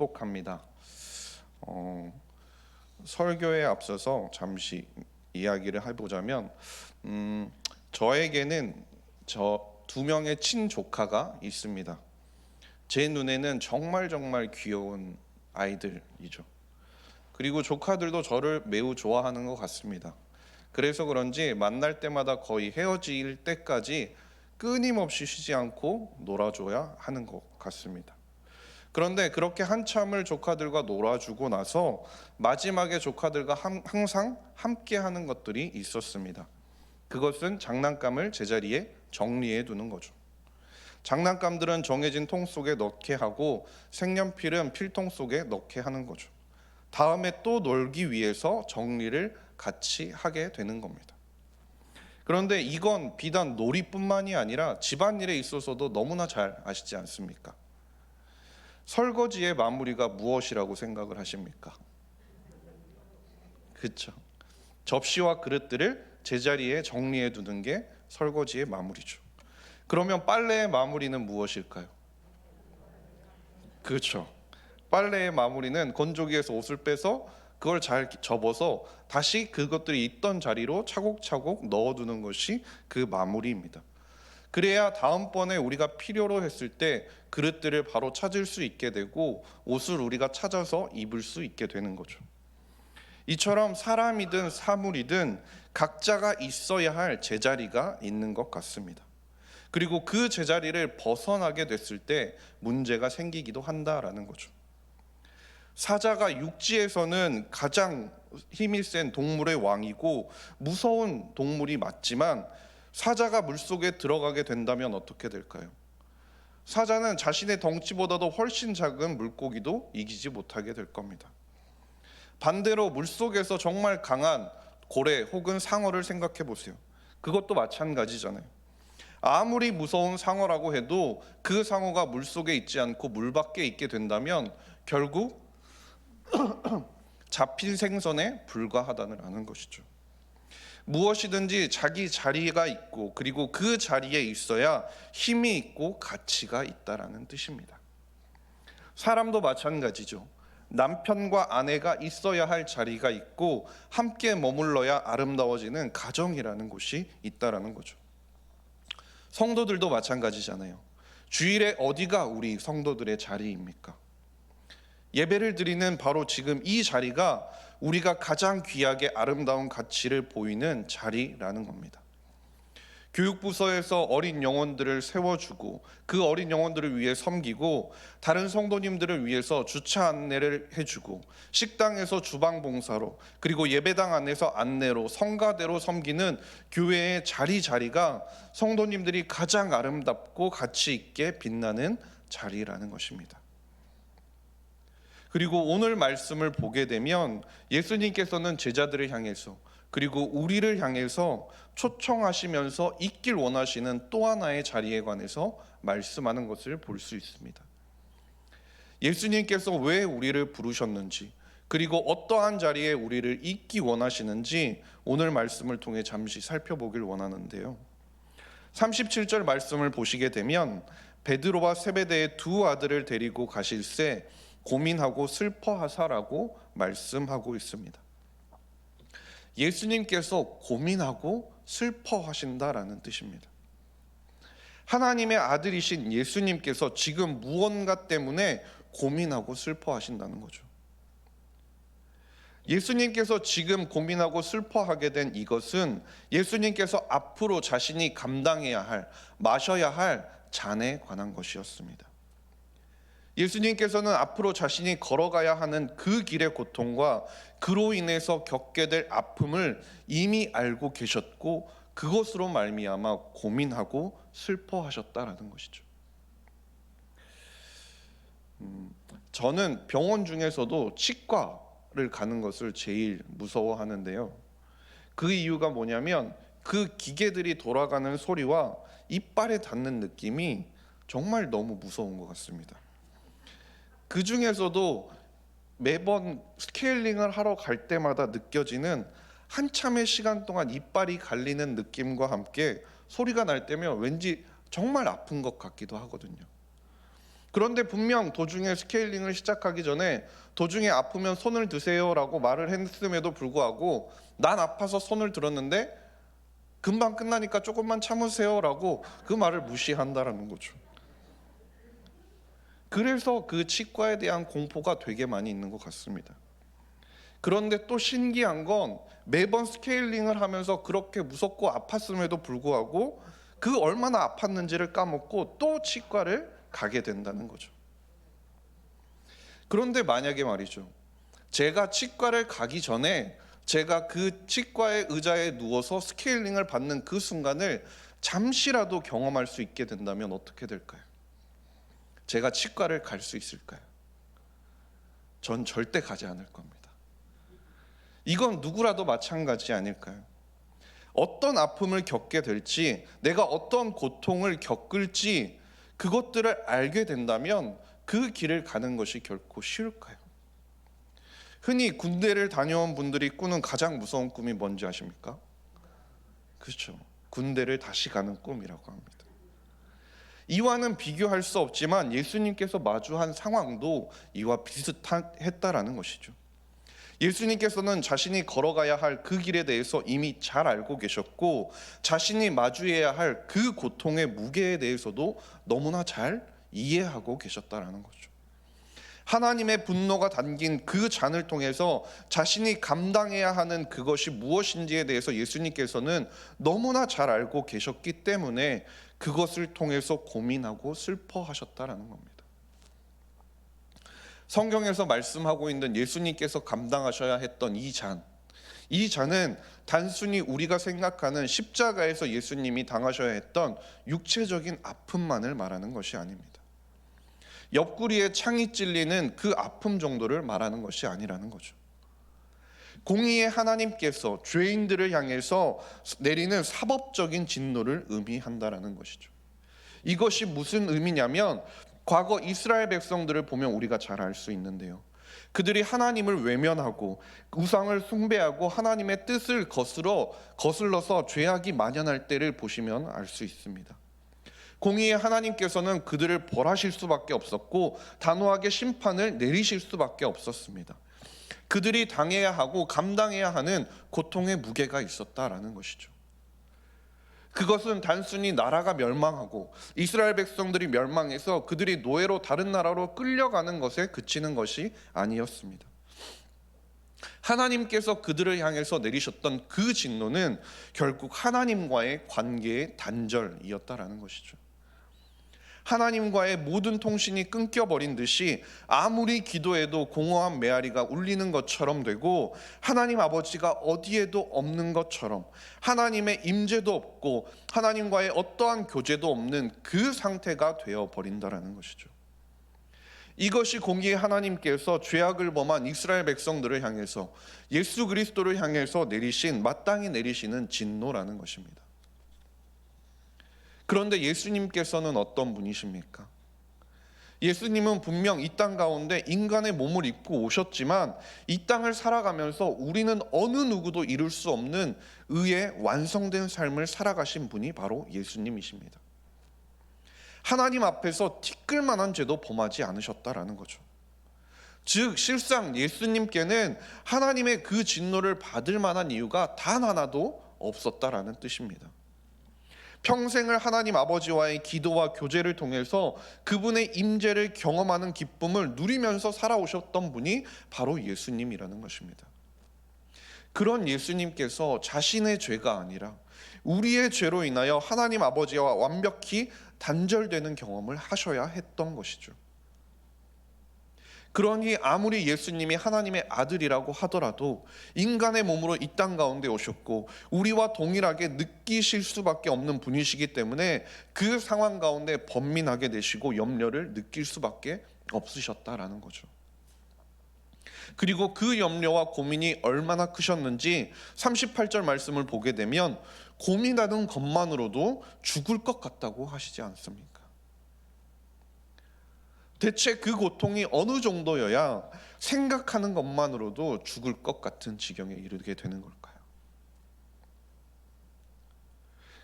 행복합니다. 설교에 앞서서 잠시 이야기를 해보자면, 저에게는 저 두 명의 친조카가 있습니다. 제 눈에는 정말 귀여운 아이들이죠. 그리고 조카들도 저를 매우 좋아하는 것 같습니다. 그래서 그런지 만날 때마다 거의 헤어질 때까지 끊임없이 쉬지 않고 놀아줘야 하는 것 같습니다. 그런데 그렇게 한참을 조카들과 놀아주고 나서 마지막에 조카들과 항상 함께 하는 것들이 있었습니다. 그것은 장난감을 제자리에 정리해 두는 거죠. 장난감들은 정해진 통 속에 넣게 하고 색연필은 필통 속에 넣게 하는 거죠. 다음에 또 놀기 위해서 정리를 같이 하게 되는 겁니다. 그런데 이건 비단 놀이뿐만이 아니라 집안일에 있어서도 너무나 잘 아시지 않습니까? 설거지의 마무리가 무엇이라고 생각을 하십니까? 그렇죠. 접시와 그릇들을 제자리에 정리해 두는 게 설거지의 마무리죠. 그러면 빨래의 마무리는 무엇일까요? 그렇죠. 빨래의 마무리는 건조기에서 옷을 빼서 그걸 잘 접어서 다시 그것들이 있던 자리로 차곡차곡 넣어두는 것이 그 마무리입니다. 그래야 다음번에 우리가 필요로 했을 때 그릇들을 바로 찾을 수 있게 되고 옷을 우리가 찾아서 입을 수 있게 되는 거죠. 이처럼 사람이든 사물이든 각자가 있어야 할 제자리가 있는 것 같습니다. 그리고 그 제자리를 벗어나게 됐을 때 문제가 생기기도 한다라는 거죠. 사자가 육지에서는 가장 힘이 센 동물의 왕이고 무서운 동물이 맞지만 사자가 물속에 들어가게 된다면 어떻게 될까요? 사자는 자신의 덩치보다도 훨씬 작은 물고기도 이기지 못하게 될 겁니다. 반대로 물속에서 정말 강한 고래 혹은 상어를 생각해 보세요. 그것도 마찬가지잖아요. 아무리 무서운 상어라고 해도 그 상어가 물속에 있지 않고 물 밖에 있게 된다면 결국 잡힐 생선에 불과하다는 아는 것이죠. 무엇이든지 자기 자리가 있고 그리고 그 자리에 있어야 힘이 있고 가치가 있다라는 뜻입니다. 사람도 마찬가지죠. 남편과 아내가 있어야 할 자리가 있고 함께 머물러야 아름다워지는 가정이라는 곳이 있다라는 거죠. 성도들도 마찬가지잖아요. 주일에 어디가 우리 성도들의 자리입니까? 예배를 드리는 바로 지금 이 자리가 우리가 가장 귀하게 아름다운 가치를 보이는 자리라는 겁니다. 교육부서에서 어린 영혼들을 세워주고 그 어린 영혼들을 위해 섬기고 다른 성도님들을 위해서 주차 안내를 해주고 식당에서 주방 봉사로 그리고 예배당 안에서 안내로 성가대로 섬기는 교회의 자리가 성도님들이 가장 아름답고 가치 있게 빛나는 자리라는 것입니다. 그리고 오늘 말씀을 보게 되면 예수님께서는 제자들을 향해서 그리고 우리를 향해서 초청하시면서 있길 원하시는 또 하나의 자리에 관해서 말씀하는 것을 볼 수 있습니다. 예수님께서 왜 우리를 부르셨는지 그리고 어떠한 자리에 우리를 있기 원하시는지 오늘 말씀을 통해 잠시 살펴보길 원하는데요. 37절 말씀을 보시게 되면 베드로와 세베대의 두 아들을 데리고 가실새 고민하고 슬퍼하사라고 말씀하고 있습니다. 예수님께서 고민하고 슬퍼하신다라는 뜻입니다. 하나님의 아들이신 예수님께서 지금 무언가 때문에 고민하고 슬퍼하신다는 거죠. 예수님께서 지금 고민하고 슬퍼하게 된 이것은 예수님께서 앞으로 자신이 감당해야 할, 마셔야 할 잔에 관한 것이었습니다. 예수님께서는 앞으로 자신이 걸어가야 하는 그 길의 고통과 그로 인해서 겪게 될 아픔을 이미 알고 계셨고 그것으로 말미암아 고민하고 슬퍼하셨다라는 것이죠. 저는 병원 중에서도 치과를 가는 것을 제일 무서워하는데요. 그 이유가 뭐냐면 그 기계들이 돌아가는 소리와 이빨에 닿는 느낌이 정말 너무 무서운 것 같습니다. 그 중에서도 매번 스케일링을 하러 갈 때마다 느껴지는 한참의 시간 동안 이빨이 갈리는 느낌과 함께 소리가 날 때면 왠지 정말 아픈 것 같기도 하거든요. 그런데 분명 도중에 스케일링을 시작하기 전에 도중에 아프면 손을 드세요라고 말을 했음에도 불구하고 난 아파서 손을 들었는데 금방 끝나니까 조금만 참으세요라고 그 말을 무시한다라는 거죠. 그래서 그 치과에 대한 공포가 되게 많이 있는 것 같습니다. 그런데 또 신기한 건 매번 스케일링을 하면서 그렇게 무섭고 아팠음에도 불구하고 그 얼마나 아팠는지를 까먹고 또 치과를 가게 된다는 거죠. 그런데 만약에 말이죠, 제가 치과를 가기 전에 제가 그 치과의 의자에 누워서 스케일링을 받는 그 순간을 잠시라도 경험할 수 있게 된다면 어떻게 될까요? 제가 치과를 갈 수 있을까요? 전 절대 가지 않을 겁니다. 이건 누구라도 마찬가지 아닐까요? 어떤 아픔을 겪게 될지, 내가 어떤 고통을 겪을지 그것들을 알게 된다면 그 길을 가는 것이 결코 쉬울까요? 흔히 군대를 다녀온 분들이 꾸는 가장 무서운 꿈이 뭔지 아십니까? 그렇죠. 군대를 다시 가는 꿈이라고 합니다. 이와는 비교할 수 없지만 예수님께서 마주한 상황도 이와 비슷했다라는 것이죠. 예수님께서는 자신이 걸어가야 할 그 길에 대해서 이미 잘 알고 계셨고 자신이 마주해야 할 그 고통의 무게에 대해서도 너무나 잘 이해하고 계셨다라는 거죠. 하나님의 분노가 담긴 그 잔을 통해서 자신이 감당해야 하는 그것이 무엇인지에 대해서 예수님께서는 너무나 잘 알고 계셨기 때문에 그것을 통해서 고민하고 슬퍼하셨다라는 겁니다. 성경에서 말씀하고 있는 예수님께서 감당하셔야 했던 이 잔은 단순히 우리가 생각하는 십자가에서 예수님이 당하셔야 했던 육체적인 아픔만을 말하는 것이 아닙니다. 옆구리에 창이 찔리는 그 아픔 정도를 말하는 것이 아니라는 거죠. 공의의 하나님께서 죄인들을 향해서 내리는 사법적인 진노를 의미한다라는 것이죠. 이것이 무슨 의미냐면 과거 이스라엘 백성들을 보면 우리가 잘 알 수 있는데요, 그들이 하나님을 외면하고 우상을 숭배하고 하나님의 뜻을 거슬러서 죄악이 만연할 때를 보시면 알 수 있습니다. 공의의 하나님께서는 그들을 벌하실 수밖에 없었고 단호하게 심판을 내리실 수밖에 없었습니다. 그들이 당해야 하고 감당해야 하는 고통의 무게가 있었다라는 것이죠. 그것은 단순히 나라가 멸망하고 이스라엘 백성들이 멸망해서 그들이 노예로 다른 나라로 끌려가는 것에 그치는 것이 아니었습니다. 하나님께서 그들을 향해서 내리셨던 그 진노는 결국 하나님과의 관계의 단절이었다라는 것이죠. 하나님과의 모든 통신이 끊겨버린 듯이 아무리 기도해도 공허한 메아리가 울리는 것처럼 되고 하나님 아버지가 어디에도 없는 것처럼 하나님의 임재도 없고 하나님과의 어떠한 교제도 없는 그 상태가 되어버린다라는 것이죠. 이것이 공의의 하나님께서 죄악을 범한 이스라엘 백성들을 향해서 예수 그리스도를 향해서 내리신 마땅히 내리시는 진노라는 것입니다. 그런데 예수님께서는 어떤 분이십니까? 예수님은 분명 이 땅 가운데 인간의 몸을 입고 오셨지만 이 땅을 살아가면서 우리는 어느 누구도 이룰 수 없는 의의 완성된 삶을 살아가신 분이 바로 예수님이십니다. 하나님 앞에서 티끌만한 죄도 범하지 않으셨다라는 거죠. 즉 실상 예수님께는 하나님의 그 진노를 받을 만한 이유가 단 하나도 없었다라는 뜻입니다. 평생을 하나님 아버지와의 기도와 교제를 통해서 그분의 임재를 경험하는 기쁨을 누리면서 살아오셨던 분이 바로 예수님이라는 것입니다. 그런 예수님께서 자신의 죄가 아니라 우리의 죄로 인하여 하나님 아버지와 완벽히 단절되는 경험을 하셔야 했던 것이죠. 그러니 아무리 예수님이 하나님의 아들이라고 하더라도 인간의 몸으로 이 땅 가운데 오셨고 우리와 동일하게 느끼실 수밖에 없는 분이시기 때문에 그 상황 가운데 번민하게 되시고 염려를 느낄 수밖에 없으셨다라는 거죠. 그리고 그 염려와 고민이 얼마나 크셨는지 38절 말씀을 보게 되면 고민하는 것만으로도 죽을 것 같다고 하시지 않습니까? 대체 그 고통이 어느 정도여야 생각하는 것만으로도 죽을 것 같은 지경에 이르게 되는 걸까요?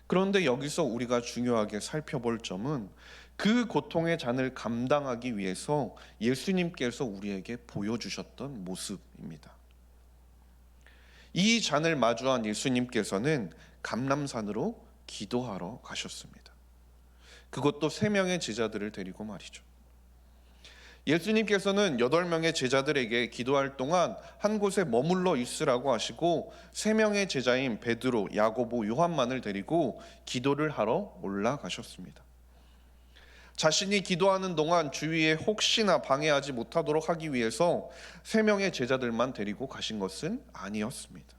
그런데 여기서 우리가 중요하게 살펴볼 점은 그 고통의 잔을 감당하기 위해서 예수님께서 우리에게 보여주셨던 모습입니다. 이 잔을 마주한 예수님께서는 감람산으로 기도하러 가셨습니다. 그것도 3명의 제자들을 데리고 말이죠. 예수님께서는 8명의 제자들에게 기도할 동안 한 곳에 머물러 있으라고 하시고 3명의 제자인 베드로, 야고보, 요한만을 데리고 기도를 하러 올라가셨습니다. 자신이 기도하는 동안 주위에 혹시나 방해하지 못하도록 하기 위해서 3명의 제자들만 데리고 가신 것은 아니었습니다.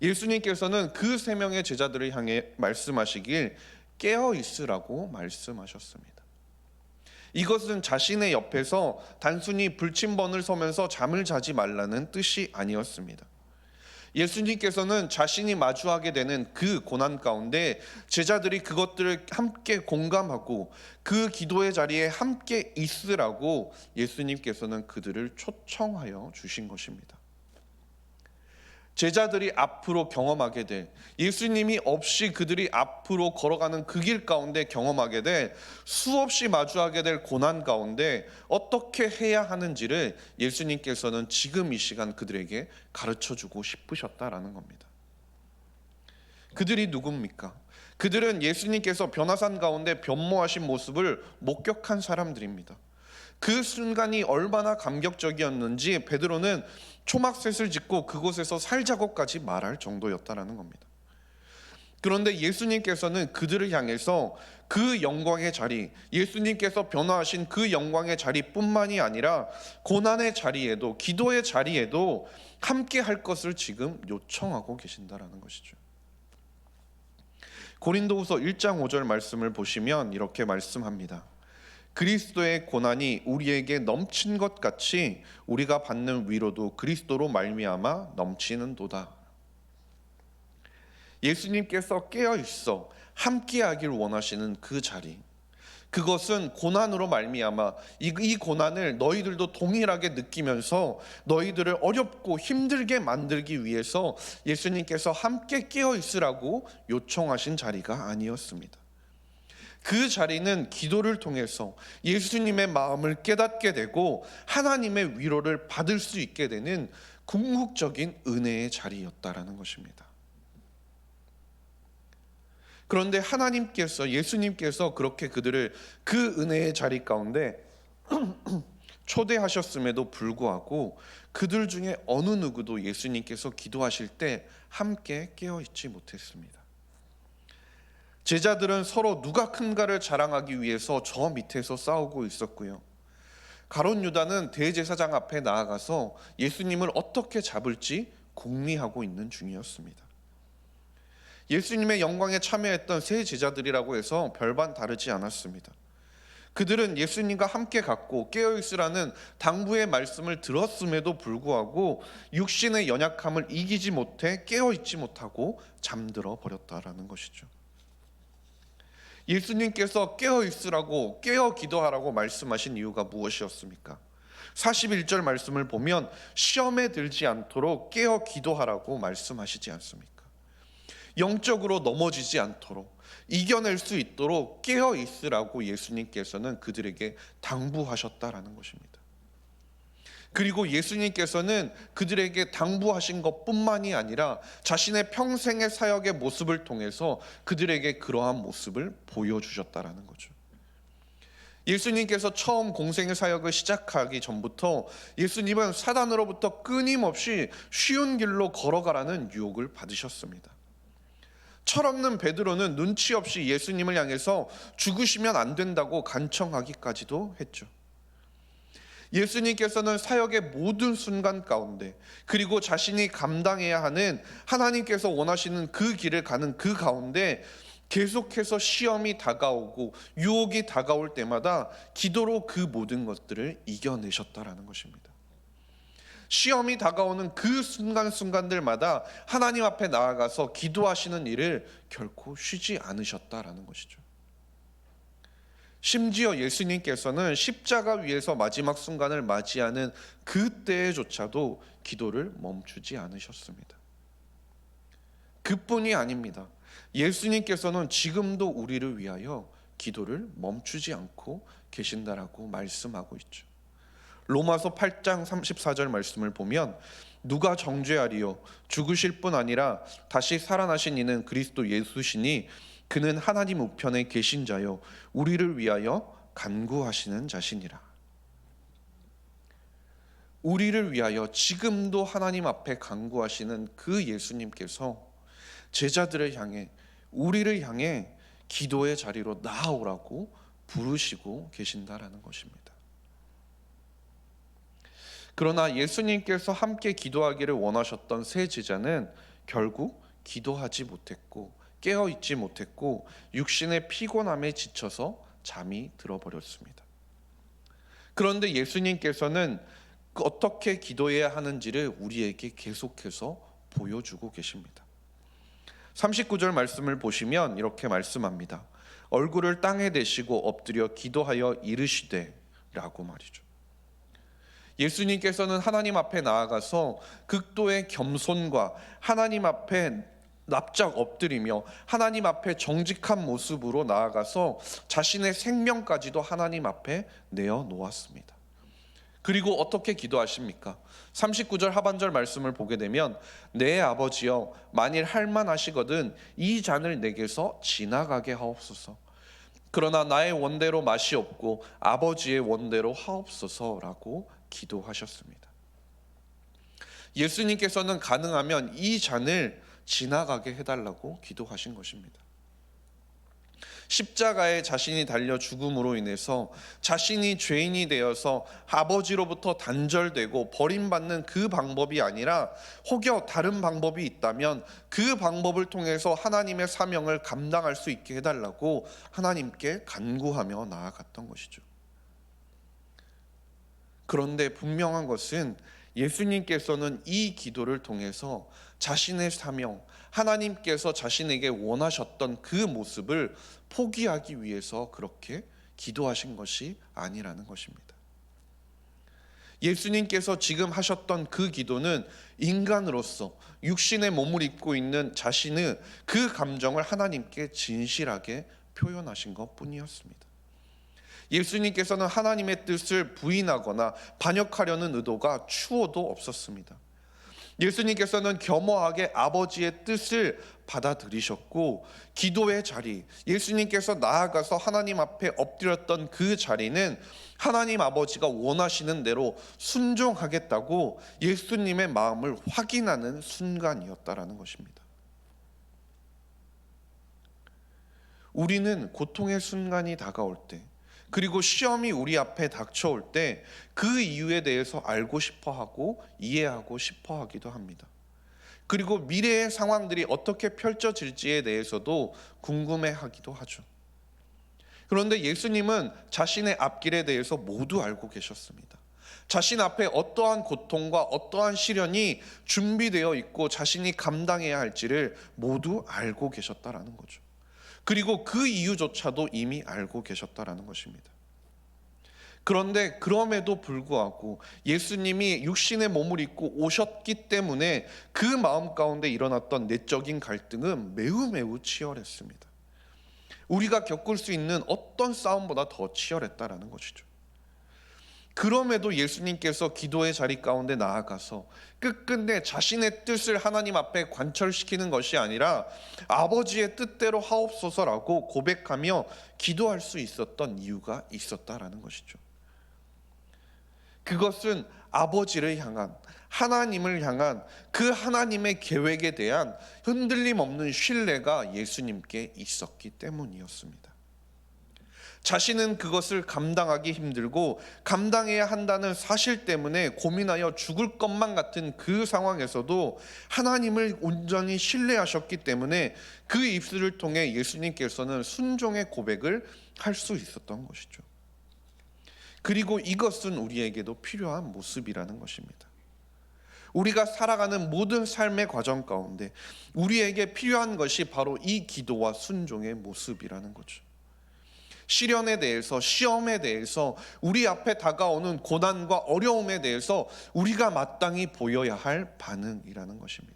예수님께서는 그 3명의 제자들을 향해 말씀하시길 깨어 있으라고 말씀하셨습니다. 이것은 자신의 옆에서 단순히 불침번을 서면서 잠을 자지 말라는 뜻이 아니었습니다. 예수님께서는 자신이 마주하게 되는 그 고난 가운데 제자들이 그것들을 함께 공감하고 그 기도의 자리에 함께 있으라고 예수님께서는 그들을 초청하여 주신 것입니다. 제자들이 앞으로 경험하게 될, 예수님이 없이 그들이 앞으로 걸어가는 그 길 가운데 경험하게 될, 수없이 마주하게 될 고난 가운데 어떻게 해야 하는지를 예수님께서는 지금 이 시간 그들에게 가르쳐주고 싶으셨다라는 겁니다. 그들이 누굽니까? 그들은 예수님께서 변화산 가운데 변모하신 모습을 목격한 사람들입니다. 그 순간이 얼마나 감격적이었는지 베드로는 초막셋을 짓고 그곳에서 살자고까지 말할 정도였다라는 겁니다. 그런데 예수님께서는 그들을 향해서 그 영광의 자리, 예수님께서 변화하신 그 영광의 자리뿐만이 아니라 고난의 자리에도, 기도의 자리에도 함께 할 것을 지금 요청하고 계신다라는 것이죠. 고린도후서 1장 5절 말씀을 보시면 이렇게 말씀합니다. 그리스도의 고난이 우리에게 넘친 것 같이 우리가 받는 위로도 그리스도로 말미암아 넘치는도다. 예수님께서 깨어 있어 함께하길 원하시는 그 자리, 그것은 고난으로 말미암아 이 고난을 너희들도 동일하게 느끼면서 너희들을 어렵고 힘들게 만들기 위해서 예수님께서 함께 깨어 있으라고 요청하신 자리가 아니었습니다. 그 자리는 기도를 통해서 예수님의 마음을 깨닫게 되고 하나님의 위로를 받을 수 있게 되는 궁극적인 은혜의 자리였다라는 것입니다. 그런데 하나님께서, 예수님께서 그렇게 그들을 그 은혜의 자리 가운데 초대하셨음에도 불구하고 그들 중에 어느 누구도 예수님께서 기도하실 때 함께 깨어있지 못했습니다. 제자들은 서로 누가 큰가를 자랑하기 위해서 저 밑에서 싸우고 있었고요. 가룟 유다는 대제사장 앞에 나아가서 예수님을 어떻게 잡을지 궁리하고 있는 중이었습니다. 예수님의 영광에 참여했던 세 제자들이라고 해서 별반 다르지 않았습니다. 그들은 예수님과 함께 갔고 깨어있으라는 당부의 말씀을 들었음에도 불구하고 육신의 연약함을 이기지 못해 깨어있지 못하고 잠들어 버렸다라는 것이죠. 예수님께서 깨어있으라고, 깨어 기도하라고 말씀하신 이유가 무엇이었습니까? 41절 말씀을 보면 시험에 들지 않도록 깨어 기도하라고 말씀하시지 않습니까? 영적으로 넘어지지 않도록, 이겨낼 수 있도록 깨어 있으라고 예수님께서는 그들에게 당부하셨다라는 것입니다. 그리고 예수님께서는 그들에게 당부하신 것뿐만이 아니라 자신의 평생의 사역의 모습을 통해서 그들에게 그러한 모습을 보여주셨다라는 거죠. 예수님께서 처음 공생의 사역을 시작하기 전부터 예수님은 사단으로부터 끊임없이 쉬운 길로 걸어가라는 유혹을 받으셨습니다. 철없는 베드로는 눈치 없이 예수님을 향해서 죽으시면 안 된다고 간청하기까지도 했죠. 예수님께서는 사역의 모든 순간 가운데, 그리고 자신이 감당해야 하는 하나님께서 원하시는 그 길을 가는 그 가운데 계속해서 시험이 다가오고 유혹이 다가올 때마다 기도로 그 모든 것들을 이겨내셨다라는 것입니다. 시험이 다가오는 그 순간순간들마다 하나님 앞에 나아가서 기도하시는 일을 결코 쉬지 않으셨다라는 것이죠. 심지어 예수님께서는 십자가 위에서 마지막 순간을 맞이하는 그때조차도 기도를 멈추지 않으셨습니다. 그뿐이 아닙니다. 예수님께서는 지금도 우리를 위하여 기도를 멈추지 않고 계신다라고 말씀하고 있죠. 로마서 8장 34절 말씀을 보면 누가 정죄하리요 죽으실 뿐 아니라 다시 살아나신 이는 그리스도 예수시니 그는 하나님 우편에 계신 자요 우리를 위하여 간구하시는 자시니라. 우리를 위하여 지금도 하나님 앞에 간구하시는 그 예수님께서 제자들을 향해, 우리를 향해 기도의 자리로 나아오라고 부르시고 계신다라는 것입니다. 그러나 예수님께서 함께 기도하기를 원하셨던 세 제자는 결국 기도하지 못했고 깨어있지 못했고 육신의 피곤함에 지쳐서 잠이 들어버렸습니다. 그런데 예수님께서는 어떻게 기도해야 하는지를 우리에게 계속해서 보여주고 계십니다. 39절 말씀을 보시면 이렇게 말씀합니다. 얼굴을 땅에 대시고 엎드려 기도하여 이르시되 라고 말이죠. 예수님께서는 하나님 앞에 나아가서 극도의 겸손과 하나님 앞에 납작 엎드리며 하나님 앞에 정직한 모습으로 나아가서 자신의 생명까지도 하나님 앞에 내어놓았습니다. 그리고 어떻게 기도하십니까? 39절 하반절 말씀을 보게 되면 내 아버지여 만일 할만하시거든 이 잔을 내게서 지나가게 하옵소서. 그러나 나의 원대로 맛이 없고 아버지의 원대로 하옵소서라고 기도하셨습니다. 예수님께서는 가능하면 이 잔을 지나가게 해달라고 기도하신 것입니다. 십자가에 자신이 달려 죽음으로 인해서 자신이 죄인이 되어서 아버지로부터 단절되고 버림받는 그 방법이 아니라 혹여 다른 방법이 있다면 그 방법을 통해서 하나님의 사명을 감당할 수 있게 해달라고 하나님께 간구하며 나아갔던 것이죠. 그런데 분명한 것은 예수님께서는 이 기도를 통해서 자신의 사명, 하나님께서 자신에게 원하셨던 그 모습을 포기하기 위해서 그렇게 기도하신 것이 아니라는 것입니다. 예수님께서 지금 하셨던 그 기도는 인간으로서 육신의 몸을 입고 있는 자신의 그 감정을 하나님께 진실하게 표현하신 것뿐이었습니다. 예수님께서는 하나님의 뜻을 부인하거나 반역하려는 의도가 추호도 없었습니다. 예수님께서는 겸허하게 아버지의 뜻을 받아들이셨고 기도의 자리, 예수님께서 나아가서 하나님 앞에 엎드렸던 그 자리는 하나님 아버지가 원하시는 대로 순종하겠다고 예수님의 마음을 확인하는 순간이었다라는 것입니다. 우리는 고통의 순간이 다가올 때, 그리고 시험이 우리 앞에 닥쳐올 때 그 이유에 대해서 알고 싶어하고 이해하고 싶어하기도 합니다. 그리고 미래의 상황들이 어떻게 펼쳐질지에 대해서도 궁금해하기도 하죠. 그런데 예수님은 자신의 앞길에 대해서 모두 알고 계셨습니다. 자신 앞에 어떠한 고통과 어떠한 시련이 준비되어 있고 자신이 감당해야 할지를 모두 알고 계셨다라는 거죠. 그리고 그 이유조차도 이미 알고 계셨다라는 것입니다. 그런데 그럼에도 불구하고 예수님이 육신의 몸을 입고 오셨기 때문에 그 마음 가운데 일어났던 내적인 갈등은 매우 치열했습니다. 우리가 겪을 수 있는 어떤 싸움보다 더 치열했다라는 것이죠. 그럼에도 예수님께서 기도의 자리 가운데 나아가서 끝끝내 자신의 뜻을 하나님 앞에 관철시키는 것이 아니라 아버지의 뜻대로 하옵소서라고 고백하며 기도할 수 있었던 이유가 있었다라는 것이죠. 그것은 아버지를 향한, 하나님을 향한 그 하나님의 계획에 대한 흔들림 없는 신뢰가 예수님께 있었기 때문이었습니다. 자신은 그것을 감당하기 힘들고 감당해야 한다는 사실 때문에 고민하여 죽을 것만 같은 그 상황에서도 하나님을 온전히 신뢰하셨기 때문에 그 입술을 통해 예수님께서는 순종의 고백을 할 수 있었던 것이죠. 그리고 이것은 우리에게도 필요한 모습이라는 것입니다. 우리가 살아가는 모든 삶의 과정 가운데 우리에게 필요한 것이 바로 이 기도와 순종의 모습이라는 거죠. 시련에 대해서, 시험에 대해서, 우리 앞에 다가오는 고난과 어려움에 대해서 우리가 마땅히 보여야 할 반응이라는 것입니다.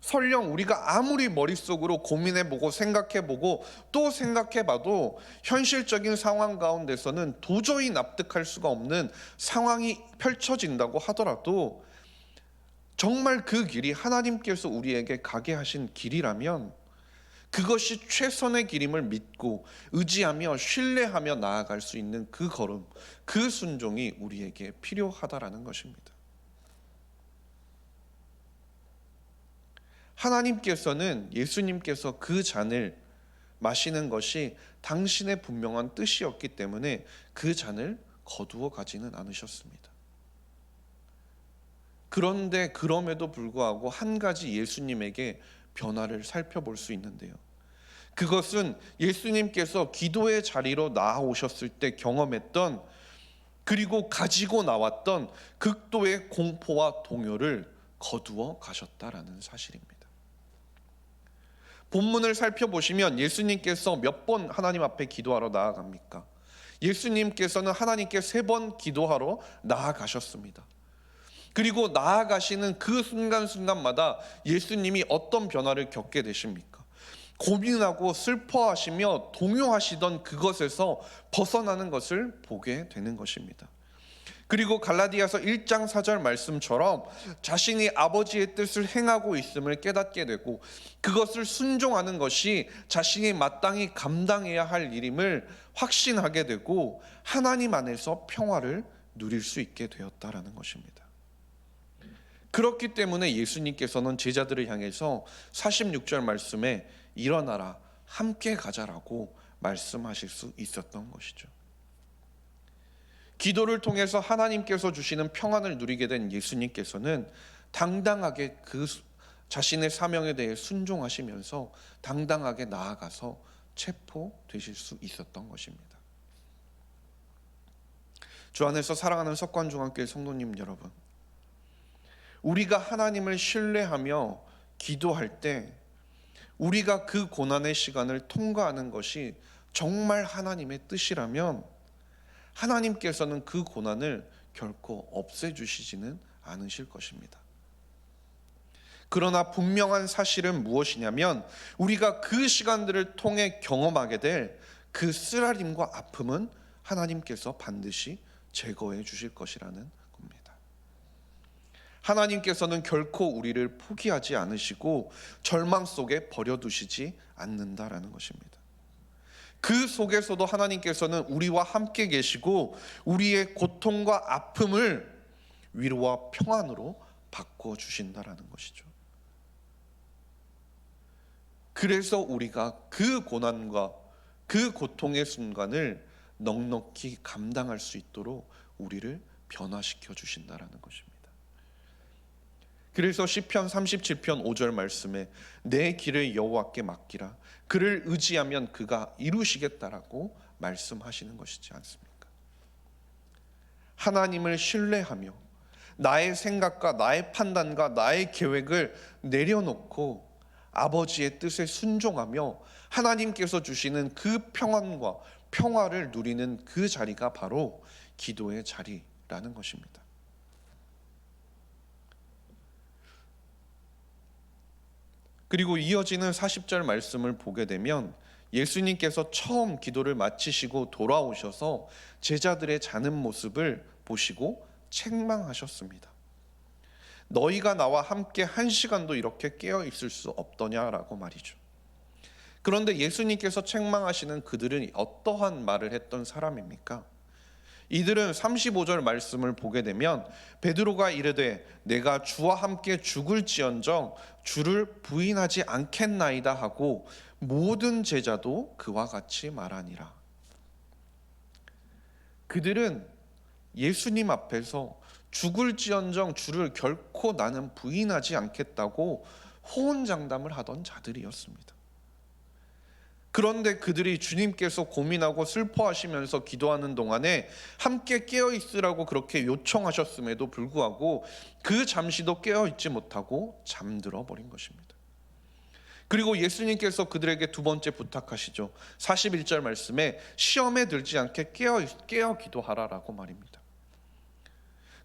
설령 우리가 아무리 머릿속으로 고민해보고 생각해보고 또 생각해봐도 현실적인 상황 가운데서는 도저히 납득할 수가 없는 상황이 펼쳐진다고 하더라도, 정말 그 길이 하나님께서 우리에게 가게 하신 길이라면 그것이 최선의 길임을 믿고 의지하며 신뢰하며 나아갈 수 있는 그 걸음, 그 순종이 우리에게 필요하다라는 것입니다. 하나님께서는, 예수님께서 그 잔을 마시는 것이 당신의 분명한 뜻이었기 때문에 그 잔을 거두어 가지는 않으셨습니다. 그런데 그럼에도 불구하고 한 가지 예수님에게 변화를 살펴볼 수 있는데요, 그것은 예수님께서 기도의 자리로 나아오셨을 때 경험했던, 그리고 가지고 나왔던 극도의 공포와 동요를 거두어 가셨다라는 사실입니다. 본문을 살펴보시면 예수님께서 몇 번 하나님 앞에 기도하러 나아갑니까? 예수님께서는 하나님께 3번 기도하러 나아가셨습니다. 그리고 나아가시는 그 순간순간마다 예수님이 어떤 변화를 겪게 되십니까? 고민하고 슬퍼하시며 동요하시던 그것에서 벗어나는 것을 보게 되는 것입니다. 그리고 갈라디아서 1장 4절 말씀처럼 자신이 아버지의 뜻을 행하고 있음을 깨닫게 되고 그것을 순종하는 것이 자신이 마땅히 감당해야 할 일임을 확신하게 되고 하나님 안에서 평화를 누릴 수 있게 되었다라는 것입니다. 그렇기 때문에 예수님께서는 제자들을 향해서 46절 말씀에 일어나라 함께 가자라고 말씀하실 수 있었던 것이죠. 기도를 통해서 하나님께서 주시는 평안을 누리게 된 예수님께서는 당당하게 그 자신의 사명에 대해 순종하시면서 당당하게 나아가서 체포되실 수 있었던 것입니다. 주 안에서 사랑하는 석관중앙교회 성도님 여러분, 우리가 하나님을 신뢰하며 기도할 때 우리가 그 고난의 시간을 통과하는 것이 정말 하나님의 뜻이라면 하나님께서는 그 고난을 결코 없애주시지는 않으실 것입니다. 그러나 분명한 사실은 무엇이냐면 우리가 그 시간들을 통해 경험하게 될 그 쓰라림과 아픔은 하나님께서 반드시 제거해 주실 것이라는 겁니다. 하나님께서는 결코 우리를 포기하지 않으시고 절망 속에 버려두시지 않는다라는 것입니다. 그 속에서도 하나님께서는 우리와 함께 계시고 우리의 고통과 아픔을 위로와 평안으로 바꿔주신다라는 것이죠. 그래서 우리가 그 고난과 그 고통의 순간을 넉넉히 감당할 수 있도록 우리를 변화시켜 주신다라는 것입니다. 그래서 시편 37편 5절 말씀에 내 길을 여호와께 맡기라 그를 의지하면 그가 이루시겠다라고 말씀하시는 것이지 않습니까? 하나님을 신뢰하며 나의 생각과 나의 판단과 나의 계획을 내려놓고 아버지의 뜻에 순종하며 하나님께서 주시는 그 평안과 평화를 누리는 그 자리가 바로 기도의 자리라는 것입니다. 그리고 이어지는 40절 말씀을 보게 되면 예수님께서 처음 기도를 마치시고 돌아오셔서 제자들의 자는 모습을 보시고 책망하셨습니다. 너희가 나와 함께 1시간도 이렇게 깨어 있을 수 없더냐라고 말이죠. 그런데 예수님께서 책망하시는 그들은 어떠한 말을 했던 사람입니까? 이들은 35절 말씀을 보게 되면 베드로가 이르되 내가 주와 함께 죽을지언정 주를 부인하지 않겠나이다 하고 모든 제자도 그와 같이 말하니라. 그들은 예수님 앞에서 죽을지언정 주를 결코 나는 부인하지 않겠다고 호언장담을 하던 자들이었습니다. 그런데 그들이 주님께서 고민하고 슬퍼하시면서 기도하는 동안에 함께 깨어있으라고 그렇게 요청하셨음에도 불구하고 그 잠시도 깨어있지 못하고 잠들어 버린 것입니다. 그리고 예수님께서 그들에게 두 번째 부탁하시죠. 41절 말씀에 시험에 들지 않게 깨어 기도하라라고 말입니다.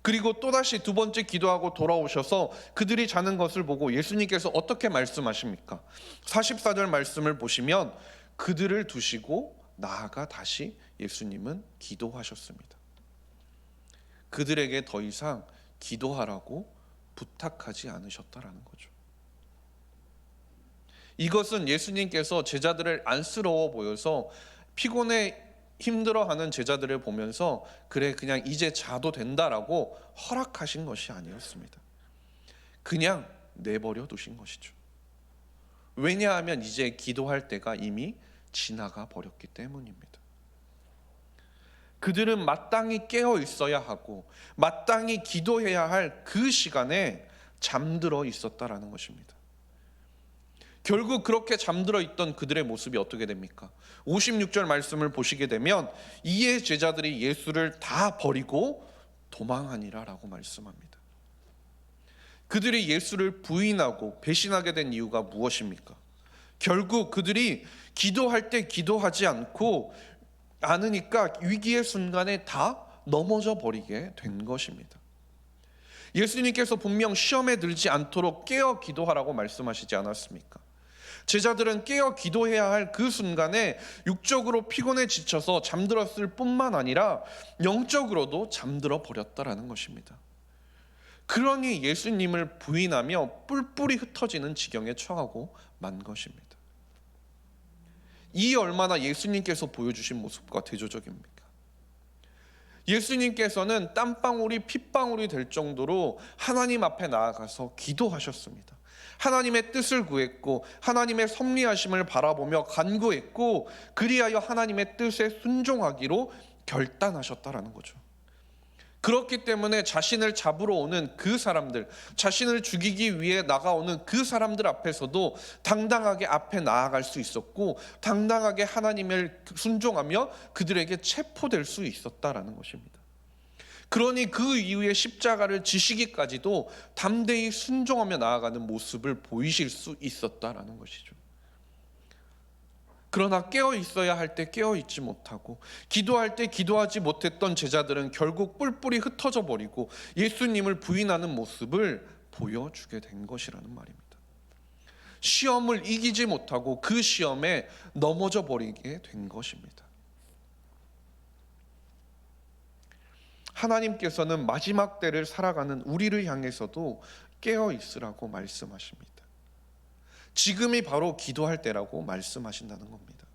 그리고 또다시 두 번째 기도하고 돌아오셔서 그들이 자는 것을 보고 예수님께서 어떻게 말씀하십니까? 44절 말씀을 보시면 그들을 두시고 나아가 다시 예수님은 기도하셨습니다. 그들에게 더 이상 기도하라고 부탁하지 않으셨다라는 거죠. 이것은 예수님께서 제자들을 안쓰러워 보여서 피곤해 힘들어하는 제자들을 보면서 그래 그냥 이제 자도 된다라고 허락하신 것이 아니었습니다. 그냥 내버려 두신 것이죠. 왜냐하면 이제 기도할 때가 이미 지나가 버렸기 때문입니다. 그들은 마땅히 깨어 있어야 하고 마땅히 기도해야 할 그 시간에 잠들어 있었다라는 것입니다. 결국 그렇게 잠들어 있던 그들의 모습이 어떻게 됩니까? 56절 말씀을 보시게 되면 이에 제자들이 예수를 다 버리고 도망하니라 라고 말씀합니다. 그들이 예수를 부인하고 배신하게 된 이유가 무엇입니까? 결국 그들이 기도할 때 기도하지 않으니까 위기의 순간에 다 넘어져 버리게 된 것입니다. 예수님께서 분명 시험에 들지 않도록 깨어 기도하라고 말씀하시지 않았습니까? 제자들은 깨어 기도해야 할 그 순간에 육적으로 피곤해 지쳐서 잠들었을 뿐만 아니라 영적으로도 잠들어 버렸다라는 것입니다. 그러니 예수님을 부인하며 뿔뿔이 흩어지는 지경에 처하고 만 것입니다. 이 얼마나 예수님께서 보여주신 모습과 대조적입니까? 예수님께서는 땀방울이 핏방울이 될 정도로 하나님 앞에 나아가서 기도하셨습니다. 하나님의 뜻을 구했고 하나님의 섭리하심을 바라보며 간구했고 그리하여 하나님의 뜻에 순종하기로 결단하셨다라는 거죠. 그렇기 때문에 자신을 잡으러 오는 그 사람들, 자신을 죽이기 위해 나가오는 그 사람들 앞에서도 당당하게 앞에 나아갈 수 있었고 당당하게 하나님을 순종하며 그들에게 체포될 수 있었다라는 것입니다. 그러니 그 이후에 십자가를 지시기까지도 담대히 순종하며 나아가는 모습을 보이실 수 있었다라는 것이죠. 그러나 깨어 있어야 할 때 깨어 있지 못하고 기도할 때 기도하지 못했던 제자들은 결국 뿔뿔이 흩어져 버리고 예수님을 부인하는 모습을 보여주게 된 것이라는 말입니다. 시험을 이기지 못하고 그 시험에 넘어져 버리게 된 것입니다. 하나님께서는 마지막 때를 살아가는 우리를 향해서도 깨어 있으라고 말씀하십니다. 지금이 바로 기도할 때라고 말씀하신다는 겁니다.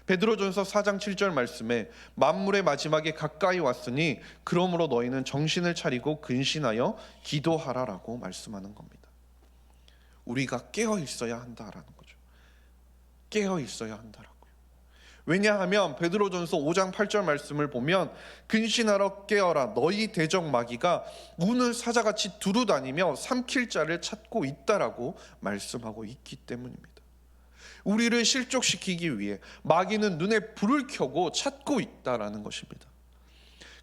베드로전서 4장 7절 말씀에 만물의 마지막에 가까이 왔으니 그러므로 너희는 정신을 차리고 근신하여 기도하라라고 말씀하는 겁니다. 우리가 깨어 있어야 한다라는 거죠. 깨어 있어야 한다라고요. 왜냐하면 베드로전서 5장 8절 말씀을 보면 근신하러 깨어라 너희 대적 마귀가 우는 사자같이 두루다니며 삼킬 자를 찾고 있다라고 말씀하고 있기 때문입니다. 우리를 실족시키기 위해 마귀는 눈에 불을 켜고 찾고 있다라는 것입니다.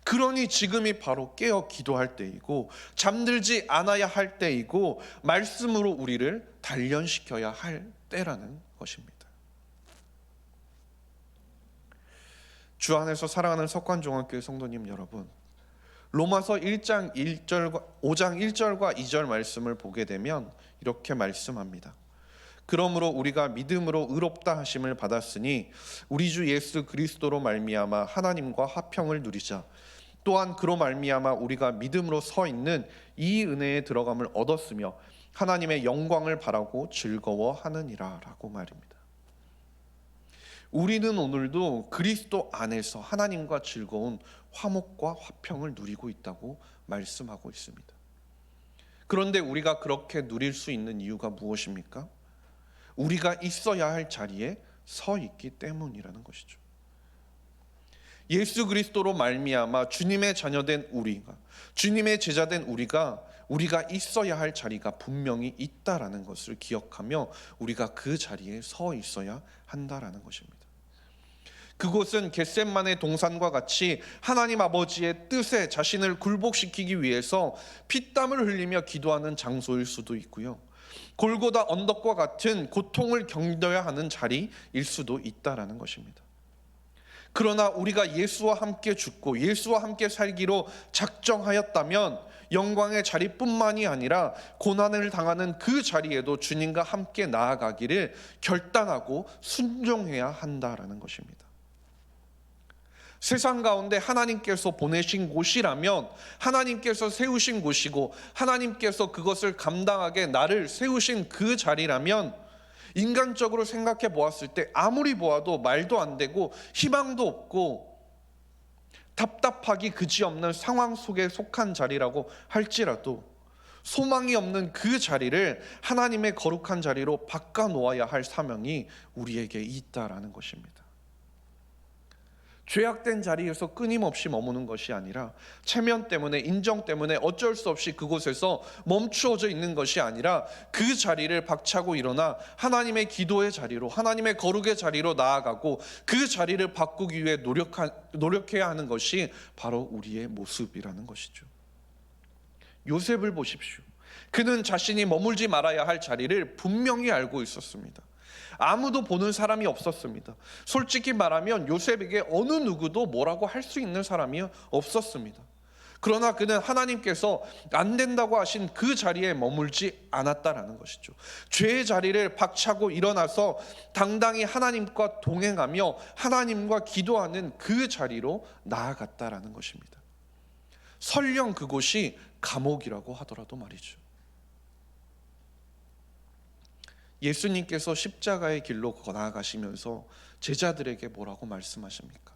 그러니 지금이 바로 깨어 기도할 때이고 잠들지 않아야 할 때이고 말씀으로 우리를 단련시켜야 할 때라는 것입니다. 주 안에서 사랑하는 석관종합교회 성도님 여러분, 로마서 5장 1절과 2절 말씀을 보게 되면 이렇게 말씀합니다. 그러므로 우리가 믿음으로 의롭다 하심을 받았으니 우리 주 예수 그리스도로 말미암아 하나님과 화평을 누리자. 또한 그로 말미암아 우리가 믿음으로 서 있는 이 은혜에 들어감을 얻었으며 하나님의 영광을 바라고 즐거워하느니라 라고 말입니다. 우리는 오늘도 그리스도 안에서 하나님과 즐거운 화목과 화평을 누리고 있다고 말씀하고 있습니다. 그런데 우리가 그렇게 누릴 수 있는 이유가 무엇입니까? 우리가 있어야 할 자리에 서 있기 때문이라는 것이죠. 예수 그리스도로 말미암아 주님의 자녀된 우리가, 주님의 제자된 우리가 있어야 할 자리가 분명히 있다라는 것을 기억하며 우리가 그 자리에 서 있어야 한다라는 것입니다. 그곳은 겟셋만의 동산과 같이 하나님 아버지의 뜻에 자신을 굴복시키기 위해서 피땀을 흘리며 기도하는 장소일 수도 있고요. 골고다 언덕과 같은 고통을 견뎌야 하는 자리일 수도 있다라는 것입니다. 그러나 우리가 예수와 함께 죽고 예수와 함께 살기로 작정하였다면 영광의 자리뿐만이 아니라 고난을 당하는 그 자리에도 주님과 함께 나아가기를 결단하고 순종해야 한다라는 것입니다. 세상 가운데 하나님께서 보내신 곳이라면 하나님께서 세우신 곳이고 하나님께서 그것을 감당하게 나를 세우신 그 자리라면 인간적으로 생각해 보았을 때 아무리 보아도 말도 안 되고 희망도 없고 답답하기 그지없는 상황 속에 속한 자리라고 할지라도 소망이 없는 그 자리를 하나님의 거룩한 자리로 바꿔놓아야 할 사명이 우리에게 있다라는 것입니다. 죄악된 자리에서 끊임없이 머무는 것이 아니라 체면 때문에 인정 때문에 어쩔 수 없이 그곳에서 멈추어져 있는 것이 아니라 그 자리를 박차고 일어나 하나님의 기도의 자리로 하나님의 거룩의 자리로 나아가고 그 자리를 바꾸기 위해 노력해야 하는 것이 바로 우리의 모습이라는 것이죠. 요셉을 보십시오. 그는 자신이 머물지 말아야 할 자리를 분명히 알고 있었습니다. 아무도 보는 사람이 없었습니다. 솔직히 말하면 요셉에게 어느 누구도 뭐라고 할 수 있는 사람이 없었습니다. 그러나 그는 하나님께서 안 된다고 하신 그 자리에 머물지 않았다라는 것이죠. 죄의 자리를 박차고 일어나서 당당히 하나님과 동행하며 하나님과 기도하는 그 자리로 나아갔다라는 것입니다. 설령 그곳이 감옥이라고 하더라도 말이죠. 예수님께서 십자가의 길로 나아가시면서 제자들에게 뭐라고 말씀하십니까?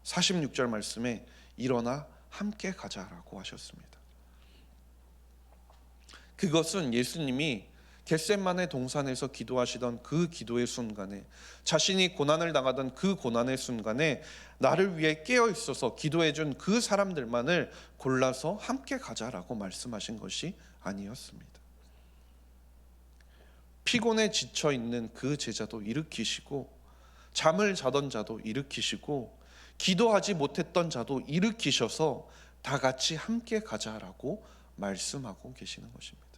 46절 말씀에 일어나 함께 가자라고 하셨습니다. 그것은 예수님이 겟세마네 동산에서 기도하시던 그 기도의 순간에 자신이 고난을 당하던 그 고난의 순간에 나를 위해 깨어 있어서 기도해 준 그 사람들만을 골라서 함께 가자라고 말씀하신 것이 아니었습니다. 피곤에 지쳐 있는 그 제자도 일으키시고 잠을 자던 자도 일으키시고 기도하지 못했던 자도 일으키셔서 다 같이 함께 가자라고 말씀하고 계시는 것입니다.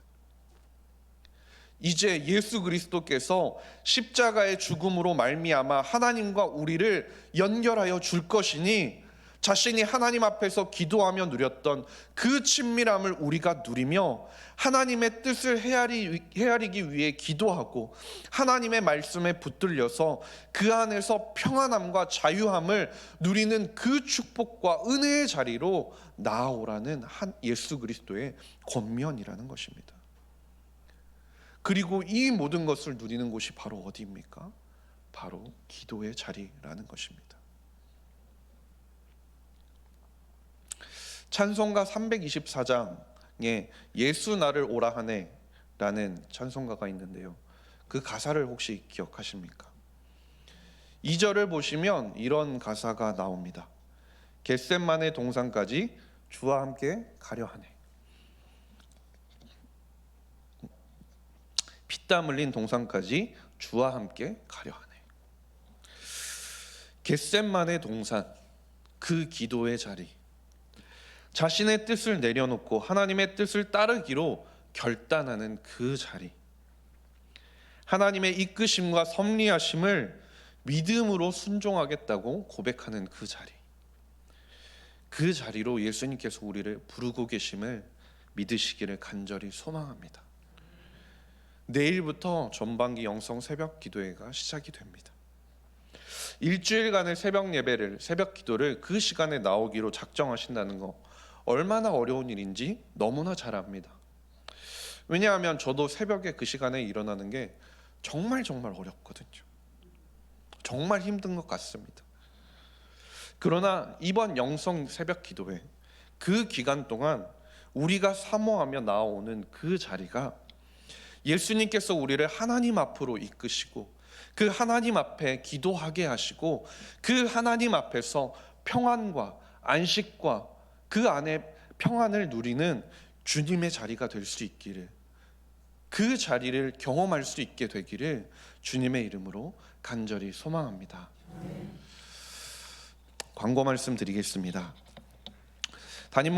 이제 예수 그리스도께서 십자가의 죽음으로 말미암아 하나님과 우리를 연결하여 줄 것이니 자신이 하나님 앞에서 기도하며 누렸던 그 친밀함을 우리가 누리며 하나님의 뜻을 헤아리기 위해 기도하고 하나님의 말씀에 붙들려서 그 안에서 평안함과 자유함을 누리는 그 축복과 은혜의 자리로 나아오라는 예수 그리스도의 권면이라는 것입니다. 그리고 이 모든 것을 누리는 곳이 바로 어디입니까? 바로 기도의 자리라는 것입니다. 찬송가 324장에 예수 나를 오라 하네 라는 찬송가가 있는데요, 그 가사를 혹시 기억하십니까? 2절을 보시면 이런 가사가 나옵니다. 겟세마네 동산까지 주와 함께 가려 하네. 피땀 흘린 동산까지 주와 함께 가려 하네. 겟세마네 동산, 그 기도의 자리, 자신의 뜻을 내려놓고 하나님의 뜻을 따르기로 결단하는 그 자리, 하나님의 이끄심과 섭리하심을 믿음으로 순종하겠다고 고백하는 그 자리, 그 자리로 예수님께서 우리를 부르고 계심을 믿으시기를 간절히 소망합니다. 내일부터 전반기 영성 새벽 기도회가 시작이 됩니다. 일주일간의 새벽 예배를, 새벽 기도를 그 시간에 나오기로 작정하신다는 거 얼마나 어려운 일인지 너무나 잘 압니다. 왜냐하면 저도 새벽에 그 시간에 일어나는 게 정말 어렵거든요. 정말 힘든 것 같습니다. 그러나 이번 영성 새벽 기도회, 그 기간 동안 우리가 사모하며 나아오는 그 자리가 예수님께서 우리를 하나님 앞으로 이끄시고 그 하나님 앞에 기도하게 하시고 그 하나님 앞에서 평안과 안식과 그 안에 평안을 누리는 주님의 자리가 될 수 있기를, 그 자리를 경험할 수 있게 되기를 주님의 이름으로 간절히 소망합니다. 광고 말씀 드리겠습니다. 담임